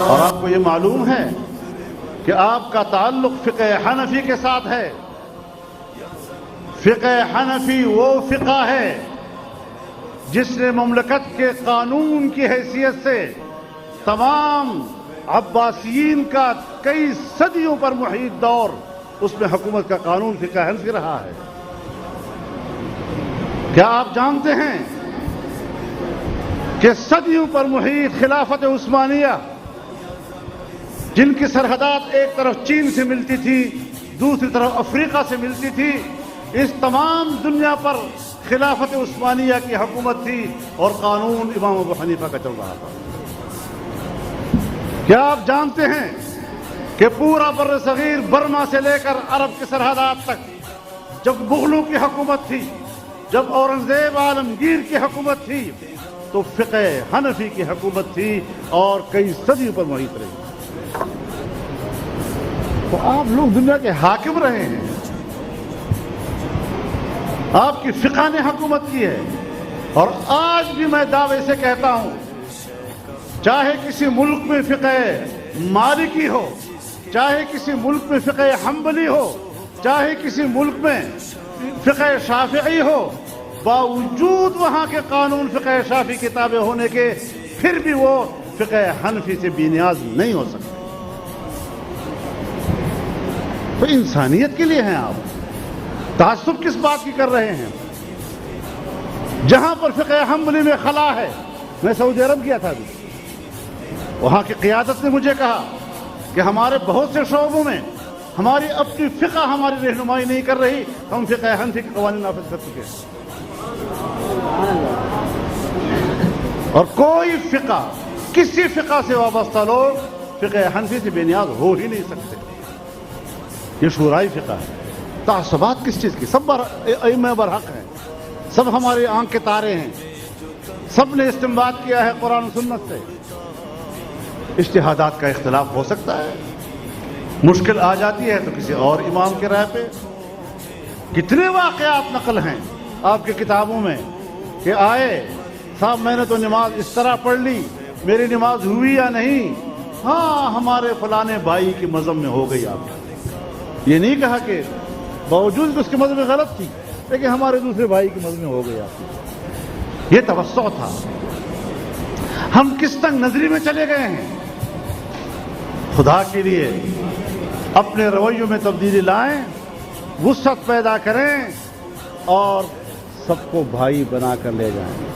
اور آپ کو یہ معلوم ہے کہ آپ کا تعلق فقہ حنفی کے ساتھ ہے۔ فقہ حنفی وہ فقہ ہے جس نے مملکت کے قانون کی حیثیت سے تمام عباسیین کا کئی صدیوں پر محیط دور اس میں حکومت کا قانون فقہ حنفی رہا ہے۔ کیا آپ جانتے ہیں کہ صدیوں پر محیط خلافت عثمانیہ جن کی سرحدات ایک طرف چین سے ملتی تھی دوسری طرف افریقہ سے ملتی تھی، اس تمام دنیا پر خلافت عثمانیہ کی حکومت تھی اور قانون امام ابو حنیفہ کا چل رہا تھا۔ کیا آپ جانتے ہیں کہ پورا بر صغیر برما سے لے کر عرب کی سرحدات تک جب مغلوں کی حکومت تھی، جب اورنگزیب عالمگیر کی حکومت تھی، تو فقہ حنفی کی حکومت تھی اور کئی صدیوں پر محیط رہی۔ تو آپ لوگ دنیا کے حاکم رہے ہیں، آپ کی فقہ نے حکومت کی ہے، اور آج بھی میں دعوے سے کہتا ہوں، چاہے کسی ملک میں فقہ مالکی ہو، چاہے کسی ملک میں فقہ حنبلی ہو، چاہے کسی ملک میں فقہ شافعی ہو، باوجود وہاں کے قانون فقہ شافعی کے تابع ہونے کے پھر بھی وہ فقہ حنفی سے بے نیاز نہیں ہو سکتے۔ تو انسانیت کے لیے ہیں آپ، تعصب کس بات کی کر رہے ہیں؟ جہاں پر فقہ حنبلی میں خلا ہے، میں سعودی عرب گیا تھا ابھی، وہاں کی قیادت نے مجھے کہا کہ ہمارے بہت سے شعبوں میں ہماری اپنی فقہ ہماری رہنمائی نہیں کر رہی، ہم فقہ حنفی کے قوانین نافذ کر چکے ہیں۔ اور کوئی فقہ کسی فقہ سے وابستہ لوگ فقہ حنفی سے بے نیاز ہو ہی نہیں سکتے۔ یہ شورائی فقہ ہے۔ تعصبات کس چیز کی؟ سب ائمہ برحق ہیں، سب ہماری آنکھ کے تارے ہیں، سب نے استنباط کیا ہے قرآن و سنت سے۔ اجتہادات کا اختلاف ہو سکتا ہے، مشکل آ جاتی ہے تو کسی اور امام کے رائے پہ۔ کتنے واقعات نقل ہیں آپ کی کتابوں میں کہ آئے صاحب میں نے تو نماز اس طرح پڑھ لی، میری نماز ہوئی یا نہیں؟ ہاں ہمارے فلانے بھائی کی مذہب میں ہو گئی۔ آپ یہ نہیں کہا کہ باوجود کہ اس کی مذہب میں غلط تھی لیکن ہمارے دوسرے بھائی کی مذہب میں ہو گئی۔ آپ یہ توسع تھا۔ ہم کس تنگ نظری میں چلے گئے ہیں؟ خدا کے لیے اپنے رویوں میں تبدیلی لائیں، وسعت پیدا کریں اور سب کو بھائی بنا کر لے جائیں۔